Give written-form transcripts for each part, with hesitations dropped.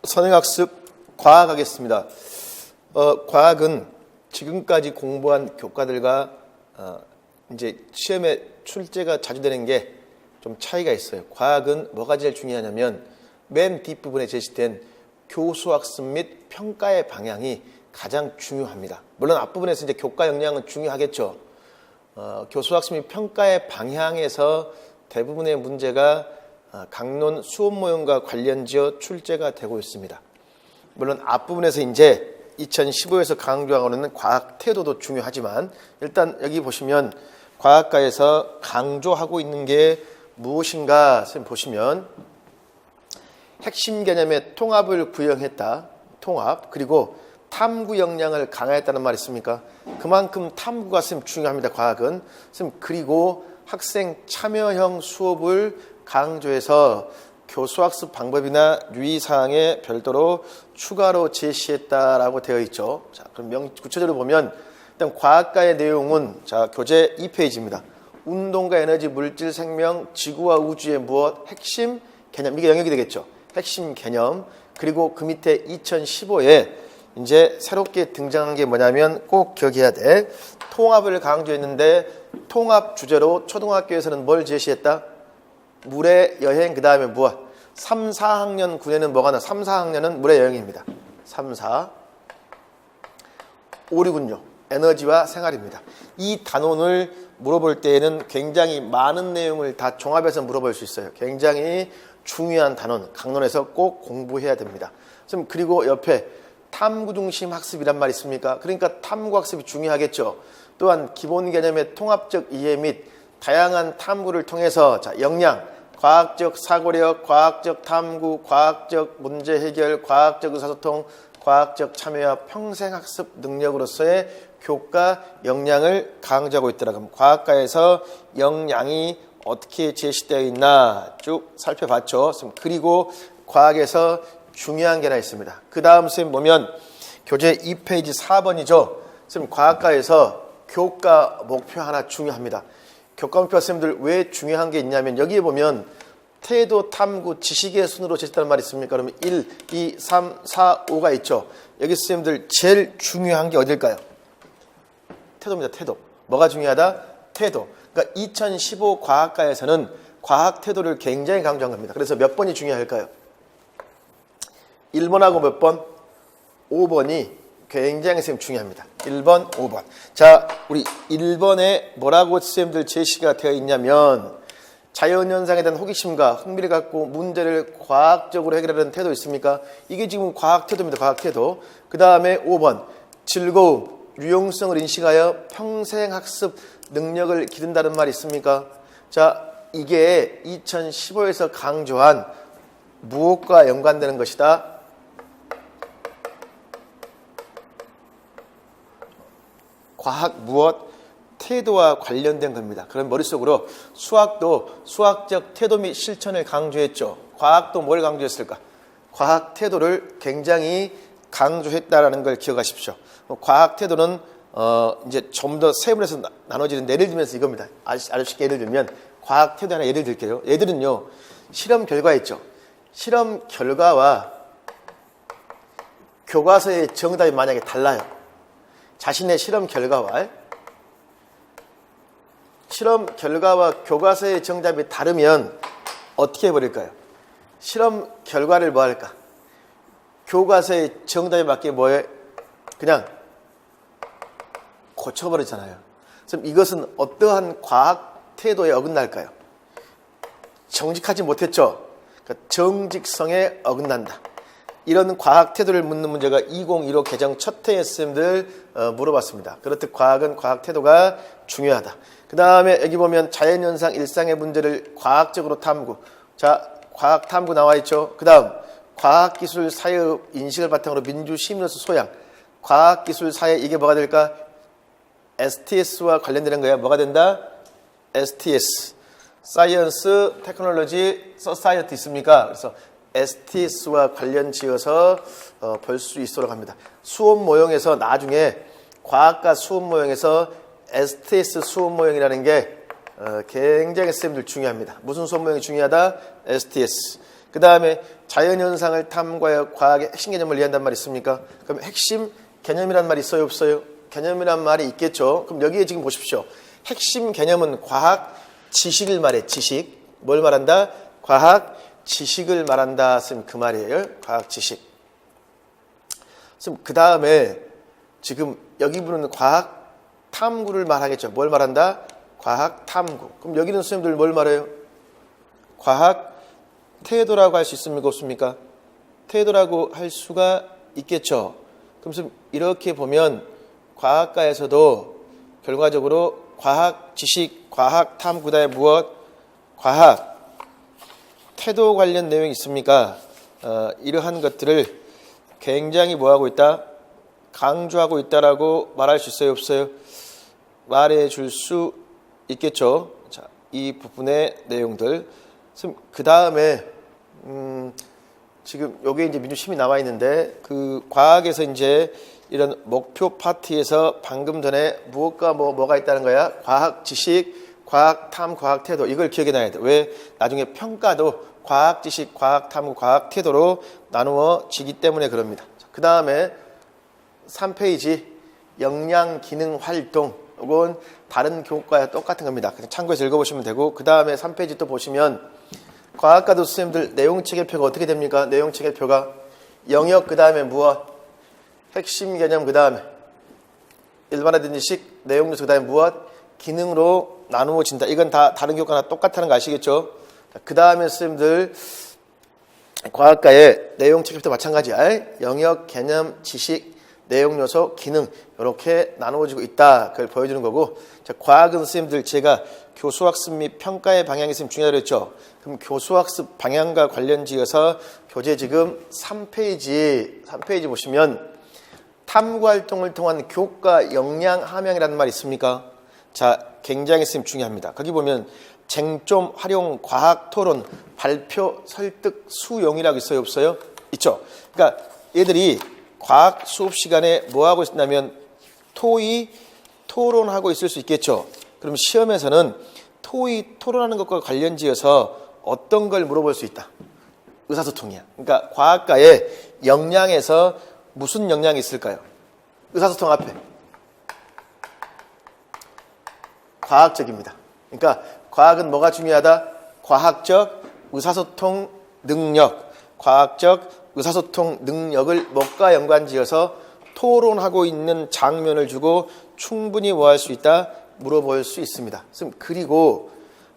선행학습 과학하겠습니다. 과학은 지금까지 공부한 교과들과 이제 시험에 출제가 자주 되는 게 좀 차이가 있어요. 과학은 뭐가 제일 중요하냐면 맨 뒷부분에 제시된 교수학습 및 평가의 방향이 가장 중요합니다. 물론 앞부분에서 이제 교과 역량은 중요하겠죠. 교수학습 및 평가의 방향에서 대부분의 문제가 강론 수업 모형과 관련지어 출제가 되고 있습니다. 물론 앞부분에서 이제 2015에서 강조하고 있는 과학 태도도 중요하지만 일단 여기 보시면 과학과에서 강조하고 있는 게 무엇인가 보시면 핵심 개념의 통합을 구형했다. 통합. 그리고 탐구 역량을 강화했다는 말이 있습니까? 그만큼 탐구가 중요합니다. 과학은. 그리고 학생 참여형 수업을 강조해서 교수학습 방법이나 유의사항에 별도로 추가로 제시했다라고 되어 있죠. 자, 그럼 구체적으로 보면 일단 과학과의 내용은 자, 교재 2페이지입니다. 운동과 에너지, 물질, 생명, 지구와 우주의 무엇, 핵심 개념. 이게 영역이 되겠죠. 핵심 개념. 그리고 그 밑에 2015에 이제 새롭게 등장한 게 뭐냐면 꼭 기억해야 돼. 통합을 강조했는데 통합 주제로 초등학교에서는 뭘 제시했다? 물의 여행, 그 다음에 무엇? 3, 4학년 군에는 뭐가 나? 3, 4학년은 물의 여행입니다. 3, 4. 5류군요. 에너지와 생활입니다. 이 단원을 물어볼 때에는 굉장히 많은 내용을 다 종합해서 물어볼 수 있어요. 굉장히 중요한 단원, 강론에서 꼭 공부해야 됩니다. 그리고 옆에 탐구 중심 학습이란 말이 있습니까? 그러니까 탐구 학습이 중요하겠죠. 또한 기본 개념의 통합적 이해 및 다양한 탐구를 통해서 자, 역량, 과학적 사고력, 과학적 탐구, 과학적 문제 해결, 과학적 의사소통, 과학적 참여와 평생학습 능력으로서의 교과 역량을 강조하고 있더라. 그럼 과학과에서 역량이 어떻게 제시되어 있나 쭉 살펴봤죠. 그리고 과학에서 중요한 게 하나 있습니다. 그 다음 선생님 보면 교재 2페이지 4번이죠. 선생님 과학과에서 교과 목표 하나 중요합니다. 교과 목표 선생님들 왜 중요한 게 있냐면 여기에 보면 태도, 탐구, 지식의 순으로 제시했다는 말이 있습니까? 그러면 1, 2, 3, 4, 5가 있죠. 여기 선생님들 제일 중요한 게 어딜까요? 태도입니다. 태도. 뭐가 중요하다? 태도. 그러니까 2015 과학과에서는 과학 태도를 굉장히 강조한 겁니다. 그래서 몇 번이 중요할까요? 1번하고 몇 번? 5번이 굉장히 선생님 중요합니다. 1번, 5번. 자, 우리 1번에 뭐라고 선생님들 제시가 되어 있냐면 자연현상에 대한 호기심과 흥미를 갖고 문제를 과학적으로 해결하는 태도 있습니까? 이게 지금 과학 태도입니다. 과학 태도. 그 다음에 5번 즐거움, 유용성을 인식하여 평생학습 능력을 기른다는 말이 있습니까? 자, 이게 2015에서 강조한 무엇과 연관되는 것이다? 과학 무엇? 태도와 관련된 겁니다. 그럼 머릿속으로 수학도 수학적 태도 및 실천을 강조했죠. 과학도 뭘 강조했을까? 과학 태도를 굉장히 강조했다라는 걸 기억하십시오. 과학 태도는 이제 좀 더 세분해서 나눠지는 예를 들면서 이겁니다. 아주 쉽게 예를 들면 과학 태도 하나 예를 들게요. 얘들은요 실험 결과 있죠. 실험 결과와 교과서의 정답이 만약에 달라요. 자신의 실험 결과와 교과서의 정답이 다르면 어떻게 해버릴까요? 실험 결과를 뭐 할까? 교과서의 정답에 맞게 뭐해? 그냥 고쳐버리잖아요. 그럼 이것은 어떠한 과학 태도에 어긋날까요? 정직하지 못했죠? 그러니까 정직성에 어긋난다. 이런 과학 태도를 묻는 문제가 2015 개정 첫 해에 선생님들 물어봤습니다. 그렇듯 과학은 과학 태도가 중요하다. 그 다음에 여기 보면 자연현상 일상의 문제를 과학적으로 탐구. 자, 과학 탐구 나와 있죠. 그 다음 과학기술 사회의 인식을 바탕으로 민주시민으로서 소양. 과학기술 사회 이게 뭐가 될까? STS와 관련되는 거야. 뭐가 된다? STS. 사이언스, 테크놀로지, 소사이어티 있습니까? 그래서 STS와 관련 지어서 볼 수 있도록 합니다. 수업 모형에서 나중에 과학과 수업 모형에서 STS 수업 모형이라는 게 굉장히 선생님들 중요합니다. 무슨 수업 모형이 중요하다? STS. 그 다음에 자연현상을 탐구하여 과학의 핵심 개념을 이해한단 말이 있습니까? 그럼 핵심 개념이란 말이 있어요, 없어요? 개념이란 말이 있겠죠. 그럼 여기에 지금 보십시오. 핵심 개념은 과학 지식을 말해. 지식. 뭘 말한다? 과학 지식을 말한다. 쓰면 그 말이에요. 과학 지식. 그 다음에 지금 여기 부르는 과학 탐구를 말하겠죠. 뭘 말한다? 과학 탐구. 그럼 여기는 선생님들 뭘 말해요? 과학 태도라고 할 수 있습니까? 없습니까? 태도라고 할 수가 있겠죠. 그럼 이렇게 보면 과학가에서도 결과적으로 과학 지식, 과학 탐구, 그다음에 무엇? 과학 태도 관련 내용이 있습니까? 이러한 것들을 굉장히 뭐하고 있다? 강조하고 있다라고 말할 수 있어요, 없어요? 말해 줄 수 있겠죠. 자, 이 부분의 내용들. 그 다음에 지금 여기에 이제 민주심이 나와 있는데 그 과학에서 이제 이런 목표 파트에서 방금 전에 무엇과 뭐가 있다는 거야? 과학 지식, 과학 탐, 과학 태도. 이걸 기억해 놔야 돼. 왜? 나중에 평가도 과학 지식, 과학 탐, 과학 태도로 나누어지기 때문에 그럽니다. 그 다음에 3페이지 역량 기능 활동. 이건 다른 교과와 똑같은 겁니다. 그냥 참고해서 읽어보시면 되고, 그 다음에 3페이지 또 보시면 과학과도 선생님들 내용체계표가 어떻게 됩니까? 내용체계표가 영역 그 다음에 무엇? 핵심 개념 그 다음에 일반화된 지식, 내용 요소 그 다음에 무엇? 기능으로 나누어진다. 이건 다 다른 교과나 똑같다는 거 아시겠죠? 그 다음에 선생님들 과학과의 내용체계표도 마찬가지야. 영역, 개념, 지식, 내용 요소, 기능 이렇게 나누어지고 있다. 그걸 보여주는 거고, 자, 과학은 선생님들 제가 교수학습 및 평가의 방향이 있으면 중요하다고 했죠. 그럼 교수학습 방향과 관련지어서 교재 지금 3페이지 보시면 탐구활동을 통한 교과 역량 함양이라는 말이 있습니까? 자, 굉장히 선생님 중요합니다. 거기 보면 쟁점, 활용, 과학, 토론, 발표, 설득, 수용이라고 있어요, 없어요? 있죠. 그러니까 얘들이 과학 수업 시간에 뭐 하고 있냐면 토의, 토론하고 있을 수 있겠죠. 그럼 시험에서는 토의, 토론하는 것과 관련지어서 어떤 걸 물어볼 수 있다? 의사소통이야. 그러니까 과학과의 역량에서 무슨 역량이 있을까요? 의사소통 앞에 과학적입니다. 그러니까 과학은 뭐가 중요하다? 과학적 의사소통 능력, 과학적 의사소통 능력을 뭐가 연관지어서 토론하고 있는 장면을 주고 충분히 뭐 할 수 있다? 물어볼 수 있습니다. 그리고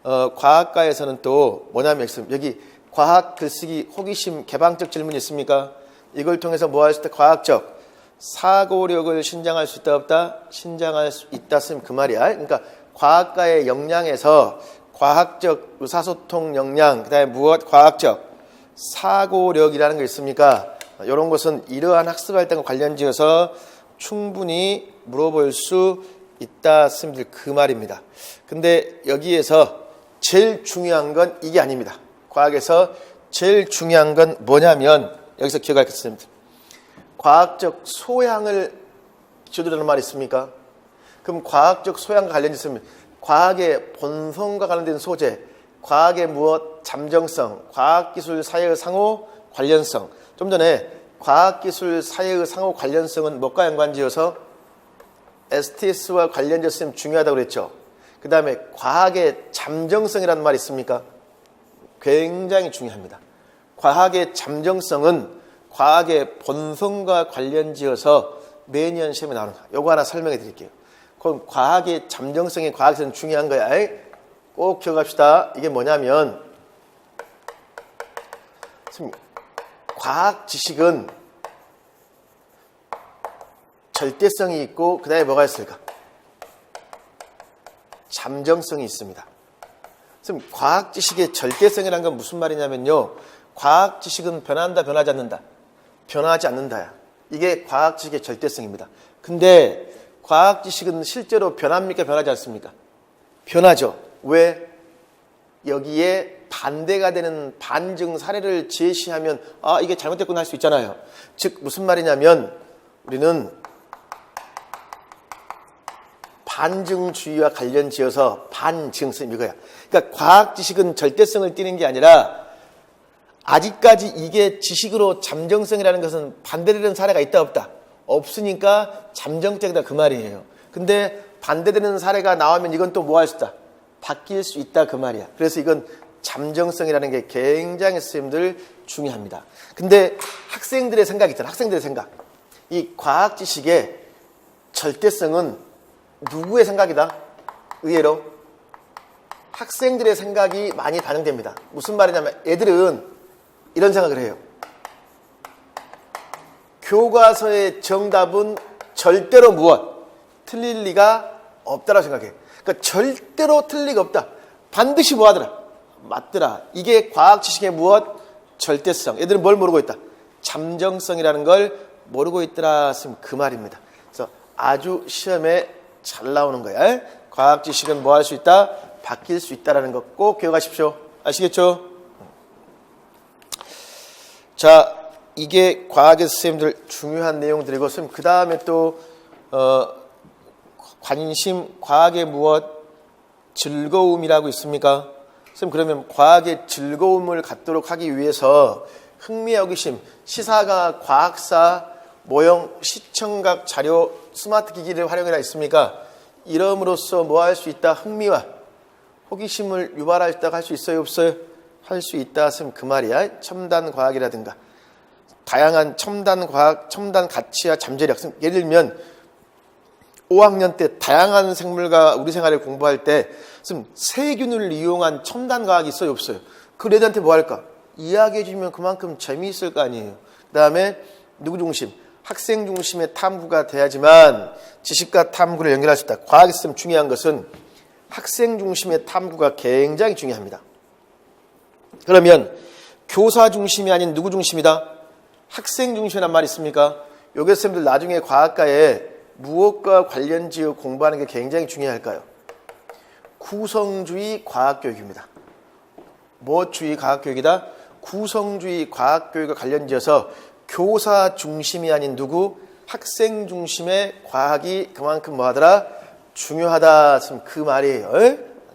과학과에서는 또 뭐냐면 여기 과학 글쓰기 호기심 개방적 질문이 있습니까? 이걸 통해서 뭐 할 수 있다? 과학적 사고력을 신장할 수 있다 없다? 신장할 수 있다 쓰면 그 말이야. 그러니까 과학과의 역량에서 과학적 의사소통 역량, 그 다음에 무엇? 과학적 사고력이라는 게 있습니까? 이런 것은 이러한 학습 활동과 관련지어서 충분히 물어볼 수 있다 쓰면 그 말입니다. 근데 여기에서 제일 중요한 건 이게 아닙니다. 과학에서 제일 중요한 건 뭐냐면 여기서 기억할 것 있습니다. 과학적 소양을 기초로 말이 있습니까? 그럼 과학적 소양과 관련이 있으면 과학의 본성과 관련된 소재, 과학의 무엇? 잠정성, 과학기술 사회의 상호 관련성. 좀 전에 과학기술 사회의 상호 관련성은 뭐가 연관지어서 STS와 관련지었으면 중요하다고 그랬죠. 그 다음에 과학의 잠정성이라는 말이 있습니까? 굉장히 중요합니다. 과학의 잠정성은 과학의 본성과 관련지어서 매년 시험에 나오는 거야. 요거 하나 설명해 드릴게요. 그럼 과학의 잠정성이 과학에서는 중요한 거야. 꼭 기억합시다. 이게 뭐냐면 과학 지식은 절대성이 있고 그 다음에 뭐가 있을까? 잠정성이 있습니다. 그럼 과학 지식의 절대성이라는 건 무슨 말이냐면요. 과학 지식은 변한다, 변하지 않는다. 변하지 않는다야. 이게 과학 지식의 절대성입니다. 근데 과학 지식은 실제로 변합니까? 변하지 않습니까? 변하죠. 왜? 여기에 반대가 되는 반증 사례를 제시하면 이게 잘못됐구나 할 수 있잖아요. 즉 무슨 말이냐면 우리는 반증주의와 관련지어서 반증성 이거야. 그러니까 과학 지식은 절대성을 띠는 게 아니라 아직까지 이게 지식으로 잠정성이라는 것은 반대되는 사례가 있다 없다? 없으니까 잠정적이다 그 말이에요. 근데 반대되는 사례가 나오면 이건 또 뭐 할 수 있다? 바뀔 수 있다 그 말이야. 그래서 이건 잠정성이라는 게 굉장히 선생님들 중요합니다. 근데 학생들의 생각 있잖아. 학생들의 생각. 이 과학 지식의 절대성은 누구의 생각이다? 의외로 학생들의 생각이 많이 반영됩니다. 무슨 말이냐면 애들은 이런 생각을 해요. 교과서의 정답은 절대로 무엇? 틀릴 리가 없다라고 생각해. 그러니까 절대로 틀릴 리가 없다. 반드시 뭐 하더라? 맞더라. 이게 과학 지식의 무엇? 절대성. 애들은 뭘 모르고 있다? 잠정성이라는 걸 모르고 있더라. 그 말입니다. 그래서 아주 시험에 잘 나오는 거야. 과학 지식은 뭐 할 수 있다? 바뀔 수 있다라는 거 꼭 기억하십시오. 아시겠죠? 자, 이게 과학의 선생님들 중요한 내용들이고, 선생님 그 다음에 또 관심, 과학의 무엇? 즐거움이라고 있습니까? 선생님 그러면 과학의 즐거움을 갖도록 하기 위해서 흥미와 호기심, 시사가, 과학사, 모형, 시청각, 자료, 스마트 기기를 활용해라 있습니까? 이름으로써 뭐 할 수 있다? 흥미와 호기심을 유발할 수 있어요? 없어요? 할 수 있다. 선생님 그 말이야. 첨단 과학이라든가 다양한 첨단 과학, 첨단 가치와 잠재력. 예를 들면 5학년 때 다양한 생물과 우리 생활을 공부할 때 세균을 이용한 첨단 과학이 있어요? 없어요? 그 애들한테 뭐 할까? 이야기해 주면 그만큼 재미있을 거 아니에요. 그 다음에 누구 중심? 학생 중심의 탐구가 돼야지만 지식과 탐구를 연결할 수 있다. 과학에 있으면 중요한 것은 학생 중심의 탐구가 굉장히 중요합니다. 그러면 교사 중심이 아닌 누구 중심이다? 학생 중심이란 말이 있습니까? 요게 선생님들 나중에 과학과에 무엇과 관련지어 공부하는 게 굉장히 중요할까요? 구성주의 과학교육입니다. 무엇주의 과학교육이다? 구성주의 과학교육과 관련지어서 교사 중심이 아닌 누구? 학생 중심의 과학이 그만큼 뭐하더라? 중요하다. 그 말이에요.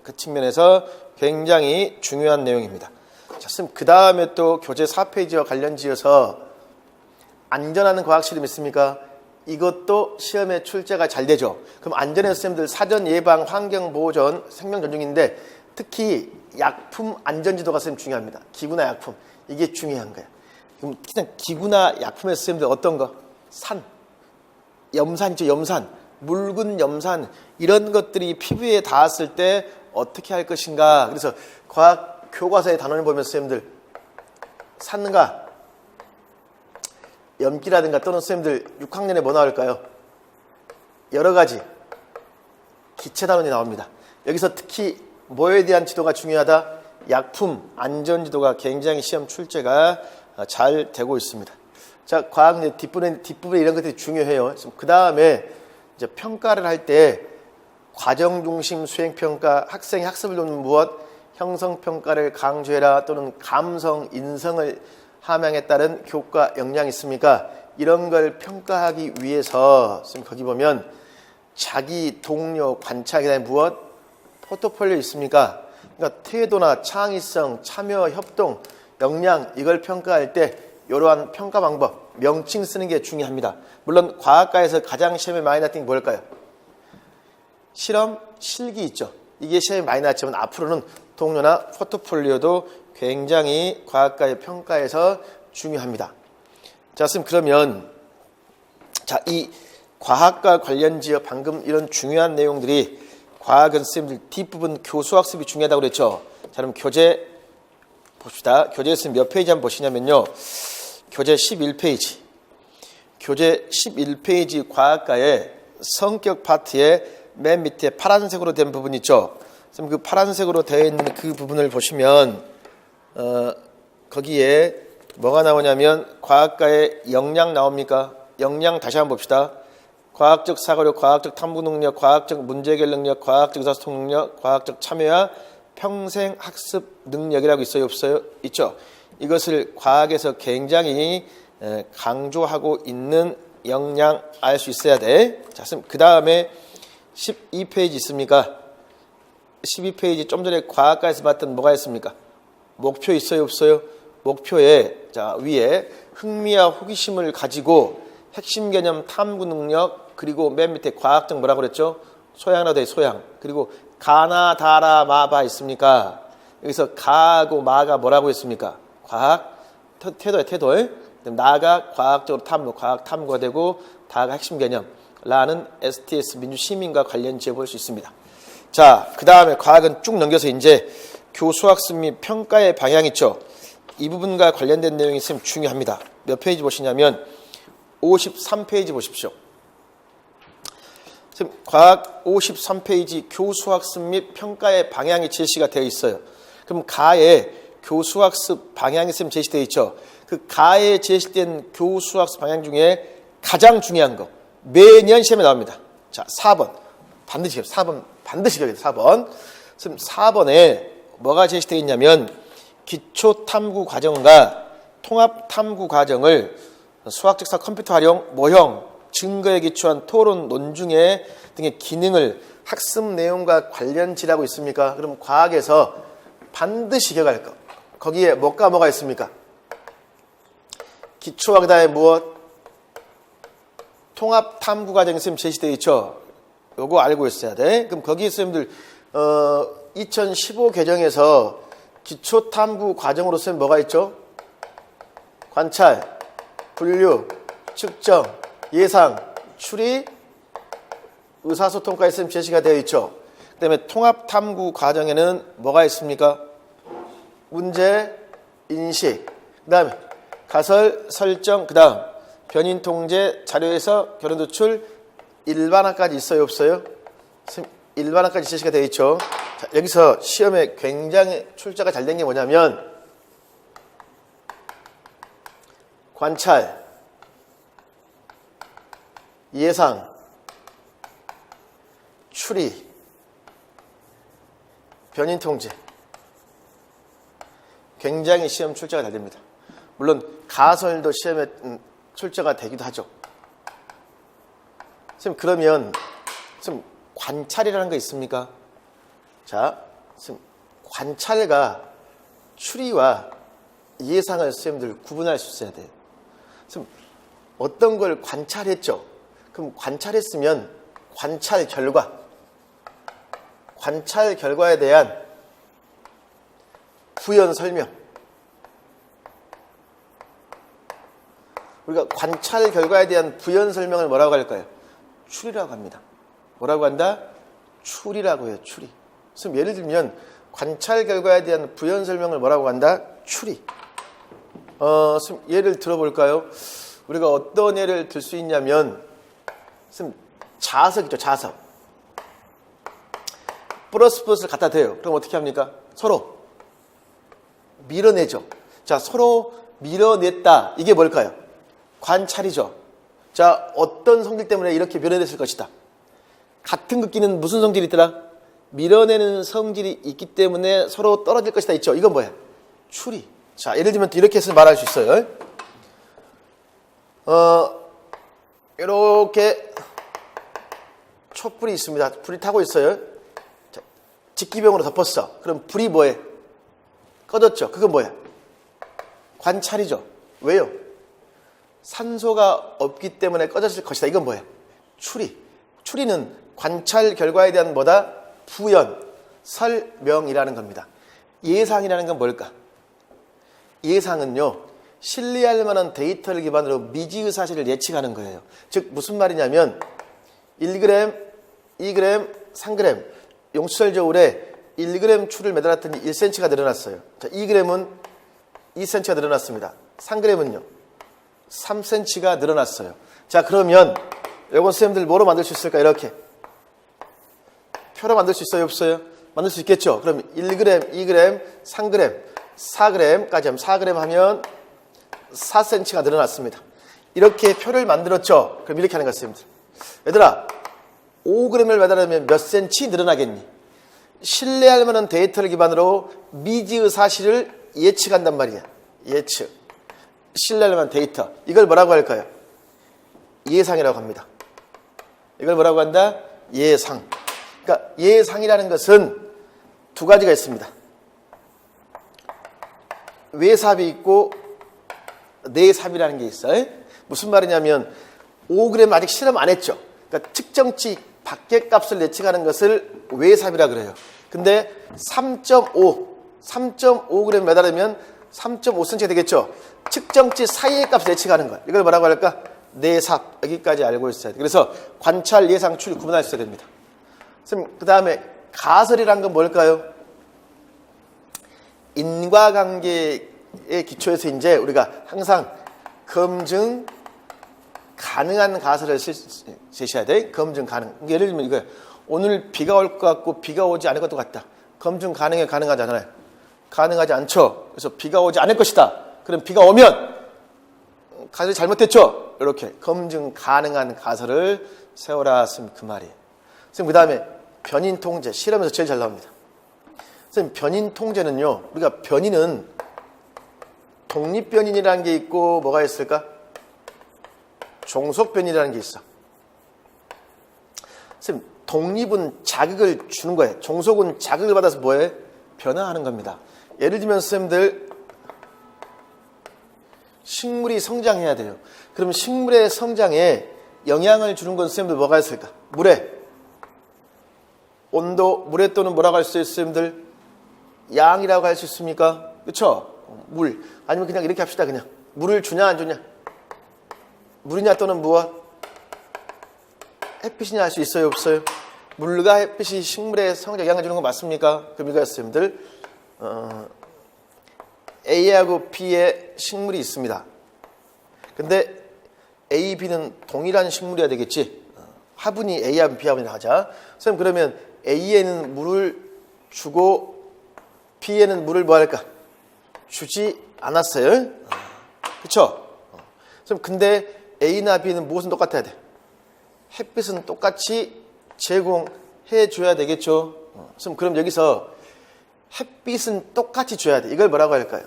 그 측면에서 굉장히 중요한 내용입니다. 자, 그 다음에 또 교재 4페이지와 관련지어서 안전하는 과학실험 있습니까? 이것도 시험에 출제가 잘 되죠. 그럼 안전의 선생님들 사전 예방, 환경 보호전, 생명 존중인데 특히 약품 안전지도가 선생님 중요합니다. 기구나 약품. 이게 중요한 거야. 그럼 그냥 기구나 약품의 선생님들 어떤 거? 산, 염산 있죠. 염산, 묽은 염산 이런 것들이 피부에 닿았을 때 어떻게 할 것인가. 그래서 과학 교과서의 단원을 보면서 선생님들 산과 염기라든가 또는 선생님들 6학년에 뭐 나올까요? 여러 가지 기체 단원이 나옵니다. 여기서 특히 뭐에 대한 지도가 중요하다? 약품 안전지도가 굉장히 시험 출제가 잘 되고 있습니다. 자, 과학 뒷부분에 이런 것들이 중요해요. 그 다음에 이제 평가를 할 때 과정 중심 수행평가, 학생의 학습을 돕는 무엇? 형성평가를 강조해라 또는 감성, 인성을 함양에 따른 교과 역량이 있습니까? 이런 걸 평가하기 위해서 거기 보면 자기 동료 관찰에 대한 무엇? 포트폴리오 있습니까? 그러니까 태도나 창의성, 참여, 협동, 역량 이걸 평가할 때 이러한 평가 방법, 명칭 쓰는 게 중요합니다. 물론 과학과에서 가장 시험에 많이 났던 게 뭘까요? 실험, 실기 있죠. 이게 시험에 많이 났지만 앞으로는 동료나 포트폴리오도 굉장히 과학과의 평가에서 중요합니다. 자, 선생님 그러면 자, 이 과학과 관련지어 방금 이런 중요한 내용들이 과학은 선생님들 뒷부분 교수 학습이 중요하다고 그랬죠. 자, 그럼 교재 봅시다. 교재에서 몇 페이지 한번 보시냐면요. 교재 11페이지. 교재 11페이지 과학과의 성격 파트의 맨 밑에 파란색으로 된 부분 있죠. 선생님 그 파란색으로 되어 있는 그 부분을 보시면 거기에 뭐가 나오냐면 과학과의 역량 나옵니까? 역량 다시 한번 봅시다. 과학적 사고력, 과학적 탐구 능력, 과학적 문제 해결 능력, 과학적 의사소통 능력, 과학적 참여와 평생 학습 능력이라고 있어요? 없어요? 있죠. 이것을 과학에서 굉장히 강조하고 있는 역량 알 수 있어야 돼. 자, 그 다음에 12페이지 있습니까? 12페이지 좀 전에 과학과에서 봤던 뭐가 있습니까? 목표 있어요? 없어요? 목표에 자 위에 흥미와 호기심을 가지고 핵심 개념 탐구 능력 그리고 맨 밑에 과학적 뭐라고 그랬죠? 소양이라고 돼 소양. 그리고 가나 다라 마바 있습니까? 여기서 가하고 마가 뭐라고 했습니까? 과학 태도야 태도. 나가 과학적으로 탐구 과학 탐구가 되고 다가 핵심 개념 라는 STS 민주시민과 관련 지어 볼 수 있습니다. 자, 그 다음에 과학은 쭉 넘겨서 이제 교수학습 및 평가의 방향 있죠. 이 부분과 관련된 내용이 있으면 중요합니다. 몇 페이지 보시냐면 53페이지 보십시오. 과학 53페이지 교수학습 및 평가의 방향이 제시가 되어 있어요. 그럼 가에 교수학습 방향이 있으면 제시되어 있죠. 그 가에 제시된 교수학습 방향 중에 가장 중요한 거 매년 시험에 나옵니다. 자, 4번 반드시 4번 반드시 기억해야 돼요. 4번. 그럼 4번에 뭐가 제시되어 있냐면 기초 탐구 과정과 통합 탐구 과정을 수학적사 컴퓨터 활용, 모형, 증거에 기초한 토론, 논중의 등의 기능을 학습 내용과 관련지라고 있습니까? 그럼 과학에서 반드시 기억할 거. 거기에 뭐가 있습니까? 기초와 그 다음에 무엇? 통합 탐구 과정이 있으면 제시되어 있죠. 요거 알고 있어야 돼. 그럼 거기 선생님들 2015 개정에서 기초 탐구 과정으로서 뭐가 있죠? 관찰, 분류, 측정, 예상, 추리, 의사소통까지 있으면 제시가 되어 있죠. 그 다음에 통합 탐구 과정에는 뭐가 있습니까? 문제, 인식, 그 다음에 가설, 설정, 그 다음 변인 통제, 자료에서 결론 도출, 일반화까지 있어요, 없어요? 일반화까지 제시가 되어 있죠. 자, 여기서 시험에 굉장히 출제가 잘 된 게 뭐냐면 관찰, 예상, 추리, 변인 통제 굉장히 시험 출제가 잘 됩니다. 물론 가설도 시험에 출제가 되기도 하죠. 선생님 그러면 선생님 관찰이라는 거 있습니까? 자, 선생님 관찰과 추리와 예상을 선생님들 구분할 수 있어야 돼요. 선생님 어떤 걸 관찰했죠? 그럼 관찰했으면 관찰 결과에 대한 부연 설명. 우리가 관찰 결과에 대한 부연 설명을 뭐라고 할까요? 추리라고 합니다. 뭐라고 한다? 추리라고 해요. 추리. 그래서 예를 들면 관찰 결과에 대한 부연 설명을 뭐라고 한다? 추리. 예를 들어볼까요? 우리가 어떤 예를 들 수 있냐면 자석 있죠. 자석. 플러스 플러스를 갖다 대요. 그럼 어떻게 합니까? 서로 밀어내죠. 자, 서로 밀어냈다. 이게 뭘까요? 관찰이죠. 자, 어떤 성질 때문에 이렇게 밀어냈을 것이다. 같은 극기는 무슨 성질이 있더라? 밀어내는 성질이 있기 때문에 서로 떨어질 것이다 있죠. 이건 뭐야? 추리. 자, 예를 들면 이렇게 해서 말할 수 있어요. 이렇게 촛불이 있습니다. 불이 타고 있어요. 자, 직기병으로 덮었어. 그럼 불이 뭐해? 꺼졌죠. 그건 뭐야? 관찰이죠. 왜요? 산소가 없기 때문에 꺼졌을 것이다. 이건 뭐야? 추리. 추리는 관찰 결과에 대한 뭐다? 부연, 설명이라는 겁니다. 예상이라는 건 뭘까? 예상은요, 신뢰할 만한 데이터를 기반으로 미지의 사실을 예측하는 거예요. 즉 무슨 말이냐면 1g, 2g, 3g 용수철 저울에 1g 추를 매달았더니 1cm가 늘어났어요. 자, 2g은 2cm가 늘어났습니다. 3g은요 3cm가 늘어났어요. 자, 그러면 요건 선생님들 뭐로 만들 수 있을까? 이렇게 표로 만들 수 있어요? 없어요? 만들 수 있겠죠? 그럼 1g, 2g, 3g, 4g까지 하면 4g 하면 4cm가 늘어났습니다. 이렇게 표를 만들었죠? 그럼 이렇게 하는 거예요, 선생님들. 얘들아, 5g을 매달으면 몇 cm 늘어나겠니? 신뢰할 만한 데이터를 기반으로 미지의 사실을 예측한단 말이야. 예측. 신뢰할 만한 데이터. 이걸 뭐라고 할까요? 예상이라고 합니다. 이걸 뭐라고 한다? 예상. 그러니까 예상이라는 것은 두 가지가 있습니다. 외삽이 있고 내삽이라는 게 있어요. 무슨 말이냐면 5g 아직 실험 안 했죠. 그러니까 측정치 밖의 값을 예측하는 것을 외삽이라 그래요. 근데 3.5g 매달으면 3.5cm 되겠죠. 측정치 사이의 값을 예측하는 것. 이걸 뭐라고 할까? 내삽. 여기까지 알고 있어야 돼. 그래서 관찰, 예상, 추리 구분할 수 있어야 됩니다. 선생님, 그 다음에 가설이란 건 뭘까요? 인과관계의 기초에서 이제 우리가 항상 검증 가능한 가설을 제시해야 돼. 검증 가능. 예를 들면 이거예요. 오늘 비가 올 것 같고 비가 오지 않을 것도 같다. 검증 가능해? 가능하지 않아요? 가능하지 않죠. 그래서 비가 오지 않을 것이다. 그럼 비가 오면 가설이 잘못됐죠. 이렇게 검증 가능한 가설을 세워라. 그 말이에요. 선생님, 그 다음에 변인 통제. 실험에서 제일 잘 나옵니다. 선생님, 변인 통제는요, 우리가 변인은 독립변인이라는 게 있고 뭐가 있을까? 종속변인이라는 게 있어. 선생님, 독립은 자극을 주는 거예요. 종속은 자극을 받아서 뭐해? 변화하는 겁니다. 예를 들면 선생님들, 식물이 성장해야 돼요. 그럼 식물의 성장에 영향을 주는 건 선생님들 뭐가 있을까? 물에. 온도, 물에 또는 뭐라고 할 수 있어요, 선생님들? 양이라고 할 수 있습니까? 그렇죠? 물. 아니면 그냥 이렇게 합시다. 그냥 물을 주냐 안 주냐? 물이냐 또는 무엇? 햇빛이냐 할 수 있어요, 없어요? 물과 햇빛이 식물의 성장에 영향을 주는 거 맞습니까? 그럼 이거 선생님들, A하고 B의 식물이 있습니다. 근데 A, B는 동일한 식물이어야 되겠지. 화분이 A하고 B하고는 하자. 선생님, 그러면 A에는 물을 주고 B에는 물을 뭐 할까? 주지 않았어요. 그쵸? 그럼 근데 A나 B는 무엇은 똑같아야 돼? 햇빛은 똑같이 제공해 줘야 되겠죠. 그럼 여기서 햇빛은 똑같이 줘야 돼. 이걸 뭐라고 할까요?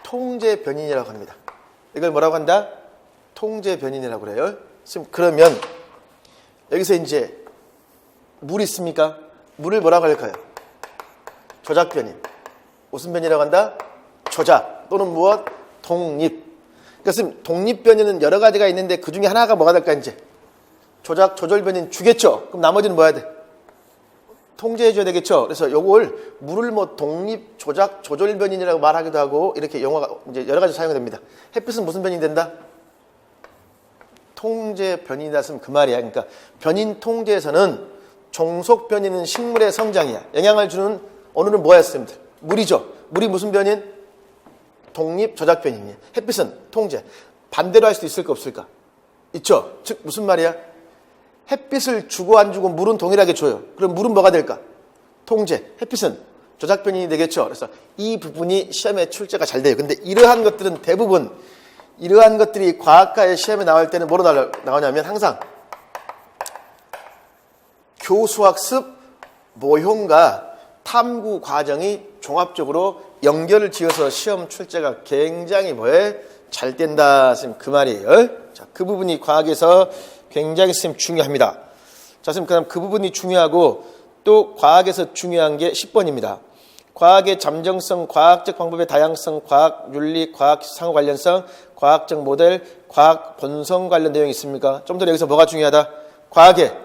통제 변인이라고 합니다. 이걸 뭐라고 한다? 통제 변인이라고 그래요. 그러면 여기서 이제 물 있습니까? 물을 뭐라고 할까요? 조작 변인. 무슨 변이라고 한다? 조작 또는 무엇? 독립. 그러니까 독립 변인은 여러 가지가 있는데 그 중에 하나가 뭐가 될까 이제? 조작, 조절 변인 주겠죠. 그럼 나머지는 뭐 해야 돼? 통제해줘야 되겠죠. 그래서 요걸 물을 뭐 독립, 조작, 조절 변인이라고 말하기도 하고 이렇게 용어가 이제 여러 가지 사용이 됩니다. 햇빛은 무슨 변인이 된다? 통제 변인이다 쓰면 그 말이야. 그러니까 변인 통제에서는 종속 변인은 식물의 성장이야. 영향을 주는 오늘은 뭐였습니다? 물이죠. 물이 무슨 변인? 독립, 조작 변인이야. 햇빛은 통제. 반대로 할 수도 있을까 없을까? 있죠. 즉 무슨 말이야? 햇빛을 주고 안 주고 물은 동일하게 줘요. 그럼 물은 뭐가 될까? 통제. 햇빛은 조작 변인이 되겠죠. 그래서 이 부분이 시험에 출제가 잘 돼요. 근데 이러한 것들은 대부분 이러한 것들이 과학과의 시험에 나올 때는 뭐로 나오냐면 항상 교수학습, 모형과 탐구 과정이 종합적으로 연결을 지어서 시험 출제가 굉장히 뭐에 잘 된다. 그 말이에요. 자, 그 부분이 과학에서 굉장히 중요합니다. 자, 선생님, 그다음 그 부분이 중요하고 또 과학에서 중요한 게 10번입니다. 과학의 잠정성, 과학적 방법의 다양성, 과학 윤리, 과학 상호 관련성, 과학적 모델, 과학 본성 관련 내용이 있습니까? 좀 더 여기서 뭐가 중요하다? 과학의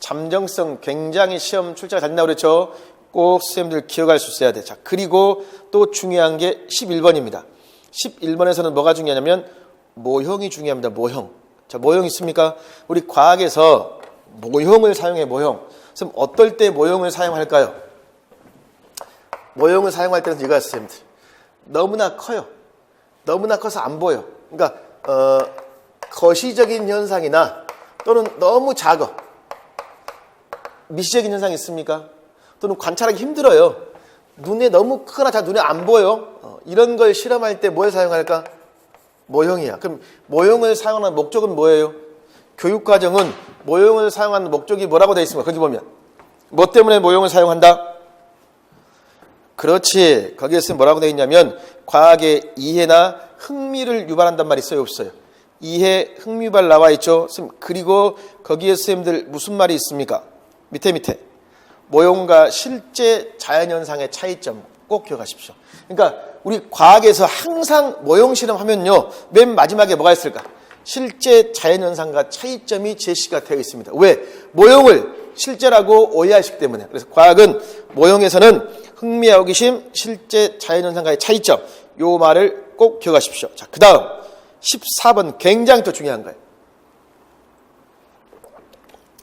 잠정성 굉장히 시험 출제가 잘 된다고 그랬죠? 꼭 선생님들 기억할 수 있어야 돼. 자, 그리고 또 중요한 게 11번입니다. 11번에서는 뭐가 중요하냐면 모형이 중요합니다. 모형. 자, 모형 있습니까? 우리 과학에서 모형을 사용해, 모형. 그럼 어떨 때 모형을 사용할까요? 모형을 사용할 때는 이거였어요. 너무나 커요. 너무나 커서 안 보여. 그러니까 거시적인 현상이나 또는 너무 작아. 미시적인 현상이 있습니까? 또는 관찰하기 힘들어요. 눈에 너무 크거나 잘 눈에 안 보여. 이런 걸 실험할 때 뭐에 사용할까? 모형이야. 그럼 모형을 사용하는 목적은 뭐예요? 교육과정은 모형을 사용하는 목적이 뭐라고 되어 있습니까? 거기 보면 뭐 때문에 모형을 사용한다? 그렇지. 거기에서 뭐라고 되어 있냐면 과학의 이해나 흥미를 유발한단 말이 있어요, 없어요? 이해, 흥미 유발 나와 있죠. 그리고 거기에 선생님들 무슨 말이 있습니까? 밑에 모형과 실제 자연현상의 차이점. 꼭 기억하십시오. 그러니까 우리 과학에서 항상 모형 실험하면요, 맨 마지막에 뭐가 있을까? 실제 자연현상과 차이점이 제시가 되어 있습니다. 왜? 모형을 실제라고 오해할 수 있기 때문에. 그래서 과학은 모형에서는 흥미와 호기심, 실제 자연현상과의 차이점, 요 말을 꼭 기억하십시오. 자, 그 다음 14번 굉장히 또 중요한 거예요.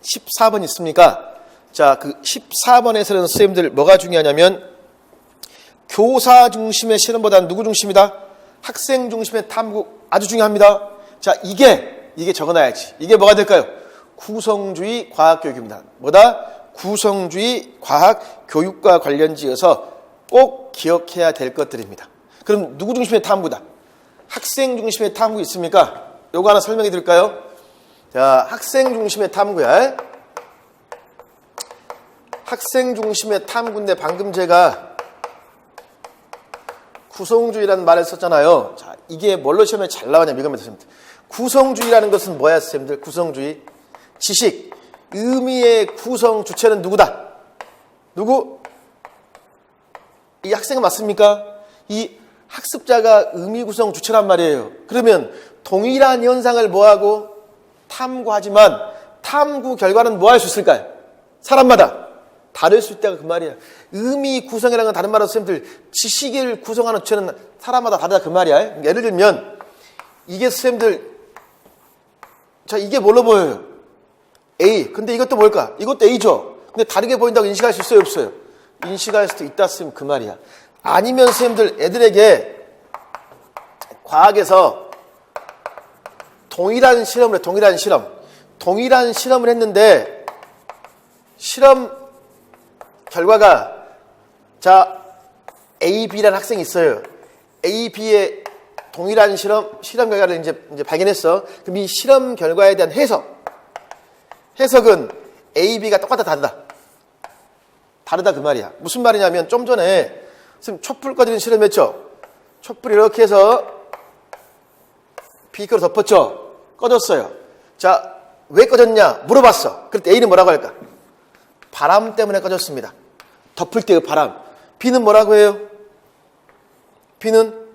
14번 있습니까? 자, 그 14번에서는 선생님들 뭐가 중요하냐면 교사 중심의 실험보다는 누구 중심이다? 학생 중심의 탐구 아주 중요합니다. 자, 이게 적어놔야지. 이게 뭐가 될까요? 구성주의 과학교육입니다. 뭐다? 구성주의 과학교육과 관련지어서 꼭 기억해야 될 것들입니다. 그럼 누구 중심의 탐구다? 학생 중심의 탐구 있습니까? 요거 하나 설명해 드릴까요? 자, 학생 중심의 탐구야. 학생 중심의 탐구인데 방금 제가 구성주의라는 말을 썼잖아요. 자, 이게 뭘로 시험에 잘 나오냐면 이겁니다, 선생님들. 구성주의라는 것은 뭐야, 선생님들? 구성주의. 지식, 의미의 구성 주체는 누구다? 누구? 이 학생은 맞습니까? 이 학습자가 의미 구성 주체란 말이에요. 그러면 동일한 현상을 뭐하고? 탐구하지만 탐구 결과는 뭐 할 수 있을까요? 사람마다 다를 수 있다가 그 말이야. 의미 구성이라는 건 다른 말로 선생님들 지식을 구성하는 주체는 사람마다 다르다 그 말이야. 예를 들면 이게 선생님들 자 이게 뭘로 보여요? A. 근데 이것도 뭘까? 이것도 A죠. 근데 다르게 보인다고 인식할 수 있어요? 없어요? 인식할 수도 있다 쓰면 그 말이야. 아니면 선생님들 애들에게 과학에서 동일한 실험을 동일한 실험을 했는데 실험 결과가 자 A, B라는 학생이 있어요. A, B의 동일한 실험 결과를 이제 발견했어. 그럼 이 실험 결과에 대한 해석은 A, B가 똑같다 다르다 그 말이야. 무슨 말이냐면 좀 전에 지금 촛불 꺼지는 실험했죠. 촛불 이렇게 해서 비커로 덮었죠. 꺼졌어요. 자, 왜 꺼졌냐 물어봤어. 그럴 때 A는 뭐라고 할까? 바람 때문에 꺼졌습니다. 덮을 때의 바람. B는 뭐라고 해요? B는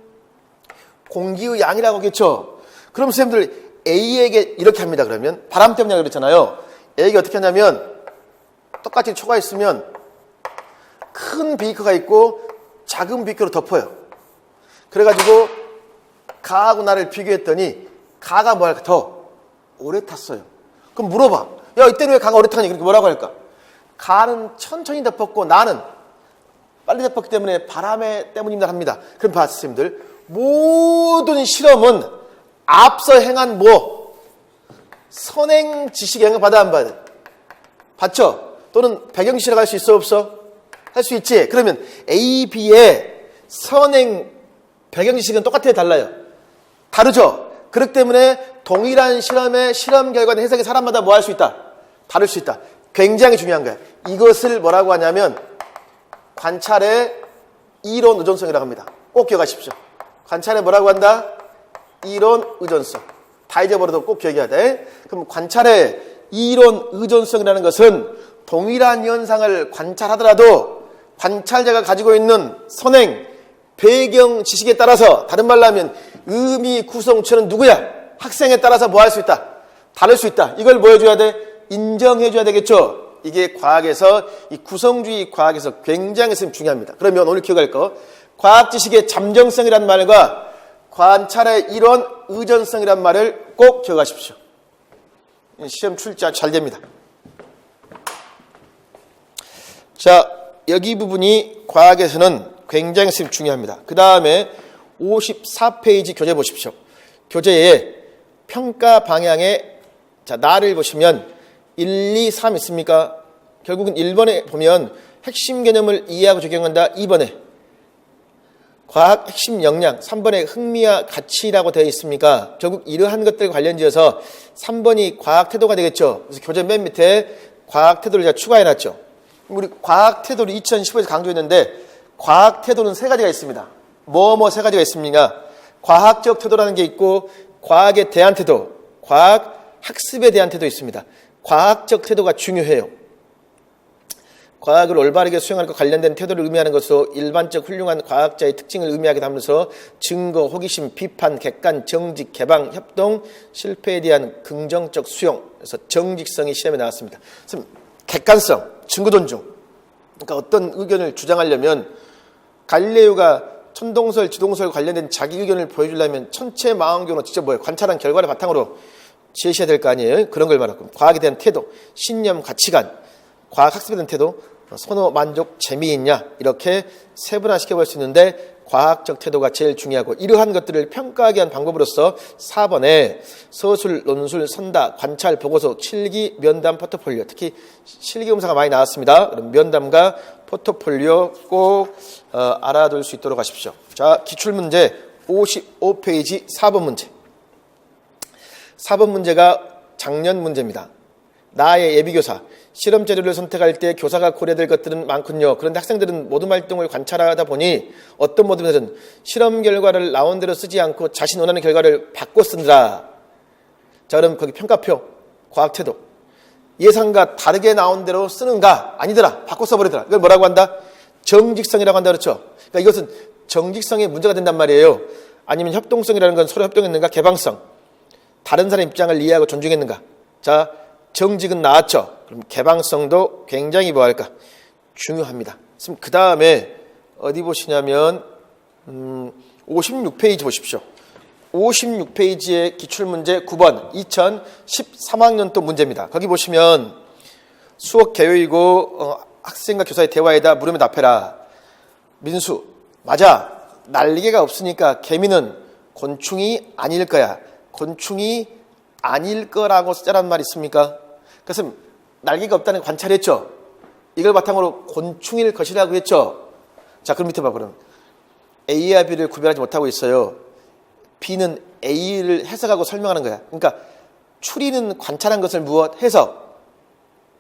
공기의 양이라고 하겠죠. 그럼 선생님들 A에게 이렇게 합니다. 그러면 바람 때문이라고 그랬잖아요. A에게 어떻게 하냐면 똑같이 초가 있으면 큰 비커가 있고 작은 비커로 덮어요. 그래가지고 가하고 나를 비교했더니 가가 뭐 할까? 더 오래 탔어요. 그럼 물어봐. 야, 이때는 왜 가가 오래 타니? 그렇게 뭐라고 할까? 가는 천천히 덮었고 나는 빨리 덮었기 때문에 바람에 때문입니다 합니다. 그럼 봐, 선생님들. 모든 실험은 앞서 행한 선행 지식에 영향 받아 안 받아? 받죠? 또는 배경지식이라고 할 수 있어 없어? 할 수 있지. 그러면 A, B의 선행 배경지식은 똑같아요 달라요? 다르죠? 그렇기 때문에 동일한 실험의 실험 결과는 해석이 사람마다 뭐 할 수 있다? 다를 수 있다. 굉장히 중요한 거야. 이것을 뭐라고 하냐면 관찰의 이론 의존성이라고 합니다. 꼭 기억하십시오. 관찰의 뭐라고 한다? 이론 의존성. 다 잊어버려도 꼭 기억해야 돼. 그럼 관찰의 이론 의존성이라는 것은 동일한 현상을 관찰하더라도 관찰자가 가지고 있는 선행, 배경 지식에 따라서 다른 말로 하면 의미 구성체는 누구야? 학생에 따라서 뭐 할 수 있다? 다를 수 있다. 이걸 뭐 해줘야 돼? 인정해줘야 되겠죠. 이게 과학에서 이 구성주의 과학에서 굉장히 중요합니다. 그러면 오늘 기억할 거 과학 지식의 잠정성이라는 말과 관찰의 이론 의존성이라는 말을 꼭 기억하십시오. 시험 출제 잘 됩니다. 자, 여기 부분이 과학에서는 굉장히 중요합니다. 그 다음에 54페이지 교재 보십시오. 교재에 평가 방향에 자 나를 보시면 1, 2, 3 있습니까? 결국은 1번에 보면 핵심 개념을 이해하고 적용한다. 2번에 과학 핵심 역량, 3번에 흥미와 가치라고 되어 있습니까? 결국 이러한 것들 관련지어서 3번이 과학 태도가 되겠죠. 그래서 교재 맨 밑에 과학 태도를 제가 추가해놨죠. 우리 과학 태도를 2015에서 강조했는데 과학 태도는 세 가지가 있습니다. 세 가지가 있습니까? 과학적 태도라는 게 있고 과학에 대한 태도, 과학 학습에 대한 태도 있습니다. 과학적 태도가 중요해요. 과학을 올바르게 수행할 것 관련된 태도를 의미하는 것으로 일반적 훌륭한 과학자의 특징을 의미하기도 하면서 증거, 호기심, 비판, 객관, 정직, 개방, 협동, 실패에 대한 긍정적 수용, 그래서 정직성이 시험에 나왔습니다. 그래서 객관성, 증거 존중. 그러니까 어떤 의견을 주장하려면 갈릴레오가 천동설, 지동설 관련된 자기 의견을 보여주려면 천체망원경으로 직접 관찰한 결과를 바탕으로 제시해야 될 거 아니에요. 그런 걸 말하고 과학에 대한 태도, 신념, 가치관, 과학 학습에 대한 태도, 선호, 만족, 재미있냐 이렇게 세분화시켜볼 수 있는데 과학적 태도가 제일 중요하고 이러한 것들을 평가하기 위한 방법으로서 4번에 서술, 논술, 선다, 관찰, 보고서, 실기, 면담, 포트폴리오 특히 실기검사가 많이 나왔습니다. 그럼 면담과 포트폴리오 꼭 알아둘 수 있도록 하십시오. 자, 기출문제 55페이지 4번 문제. 4번 문제가 작년 문제입니다. 나의 예비교사. 실험 재료를 선택할 때 교사가 고려될 것들은 많군요. 그런데 학생들은 모든 활동을 관찰하다 보니 어떤 모든 실험 결과를 나온 대로 쓰지 않고 자신 원하는 결과를 바꿔 쓴다. 자, 그럼 거기 평가표, 과학 태도. 예상과 다르게 나온 대로 쓰는가? 아니더라. 바꿔 써버리더라. 이걸 뭐라고 한다? 정직성이라고 한다. 그렇죠? 그러니까 이것은 정직성에 문제가 된단 말이에요. 아니면 협동성이라는 건 서로 협동했는가? 개방성. 다른 사람의 입장을 이해하고 존중했는가? 자, 정직은 나왔죠. 그럼 개방성도 굉장히 뭐할까? 중요합니다. 그 다음에 어디 보시냐면 56페이지 보십시오. 56페이지의 기출문제 9번 2013학년도 문제입니다. 거기 보시면 수업 개요이고 학생과 교사의 대화에다 물으면 답해라. 민수, 맞아. 날개가 없으니까 개미는 곤충이 아닐 거야. 곤충이 아닐 거라고 쓰자란 말 있습니까? 그래서 날개가 없다는 관찰했죠. 이걸 바탕으로 곤충일 것이라고 했죠. 자, 그럼 밑에 봐. 그럼 A와 B를 구별하지 못하고 있어요. B는 A를 해석하고 설명하는 거야. 그러니까 추리는 관찰한 것을 무엇? 해석.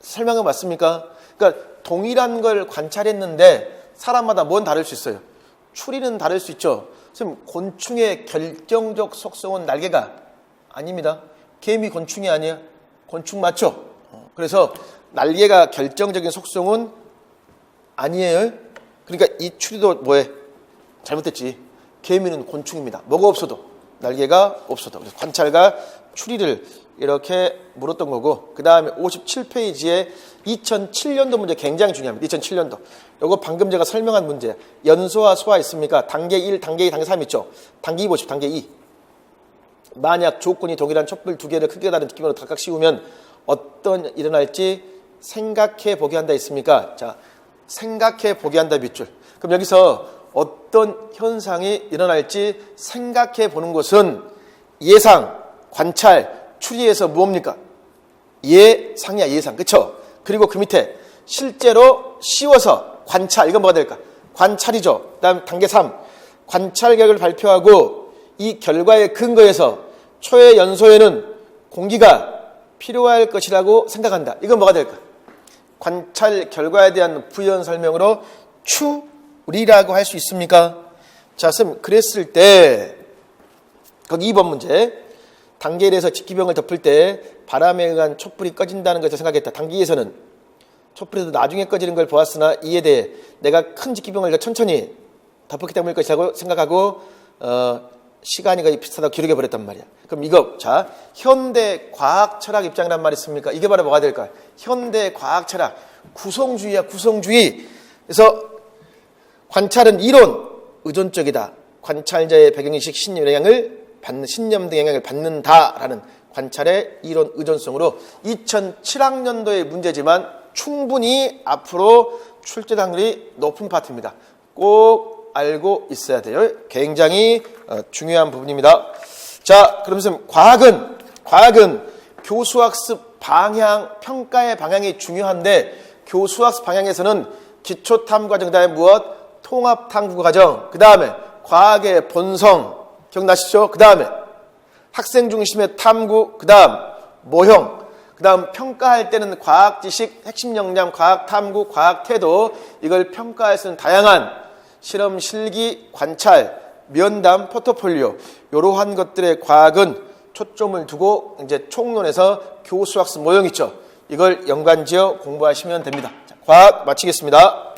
설명은 맞습니까? 그러니까 동일한 걸 관찰했는데 사람마다 뭔 다를 수 있어요. 추리는 다를 수 있죠. 선생님, 곤충의 결정적 속성은 날개가 아닙니다. 개미 곤충이 아니야. 곤충 맞죠? 그래서 날개가 결정적인 속성은 아니에요. 그러니까 이 추리도 뭐해? 잘못됐지. 개미는 곤충입니다. 뭐가 없어도. 날개가 없어도. 그래서 관찰과 추리를 이렇게 물었던 거고, 그 다음에 57페이지에 2007년도 문제 굉장히 중요합니다. 2007년도. 요거 방금 제가 설명한 문제. 연소와 소화 있습니까? 단계 1, 단계 2, 단계 3 있죠? 단계 2 보십시오. 단계 2. 만약 조건이 동일한 촛불 두 개를 크게 다른 느낌으로 각각 씌우면 어떤 일어날지 생각해 보게 한다 있습니까? 자, 생각해 보게 한다 밑줄. 그럼 여기서 어떤 현상이 일어날지 생각해 보는 것은 예상, 관찰, 추리에서 무엇입니까? 예상이야, 예상. 그쵸? 그리고 그 밑에 실제로 씌워서 관찰. 이건 뭐가 될까? 관찰이죠. 그 다음 단계 3. 관찰 결과를 발표하고 이 결과의 근거에서 초의 연소에는 공기가 필요할 것이라고 생각한다. 이건 뭐가 될까? 관찰 결과에 대한 부연 설명으로 추리라고 할 수 있습니까? 자, 쌤, 그랬을 때 거기 2번 문제. 단계 1에서 직기병을 덮을 때 바람에 의한 촛불이 꺼진다는 것을 생각했다. 단계 2에서는 촛불이 나중에 꺼지는 걸 보았으나 이에 대해 내가 큰 직기병을 더 천천히 덮었기 때문일 것이라고 생각하고 시간이 거의 비슷하다고 기록해 버렸단 말이야. 그럼 이거 자, 현대 과학 철학 입장이란 말이 있습니까? 이게 바로 뭐가 될까요? 현대 과학 철학 구성주의야, 구성주의. 그래서 관찰은 이론 의존적이다. 관찰자의 배경인식 신념 등의 영향을 받는다라는 관찰의 이론 의존성으로 2007학년도의 문제지만 충분히 앞으로 출제 확률이 높은 파트입니다. 꼭 알고 있어야 돼요. 굉장히 중요한 부분입니다. 자, 그러면서 과학은 교수학습 방향, 평가의 방향이 중요한데 교수학습 방향에서는 기초탐구과정, 그 다음에 무엇? 통합탐구과정, 그 다음에 과학의 본성, 기억나시죠? 그 다음에 학생 중심의 탐구, 그 다음 모형, 그 다음 평가할 때는 과학 지식, 핵심 역량, 과학 탐구, 과학 태도, 이걸 평가할 수 있는 다양한 실험, 실기, 관찰, 면담, 포트폴리오, 이러한 것들의 과학은 초점을 두고 이제 총론에서 교수학습 모형 있죠? 이걸 연관지어 공부하시면 됩니다. 자, 과학 마치겠습니다.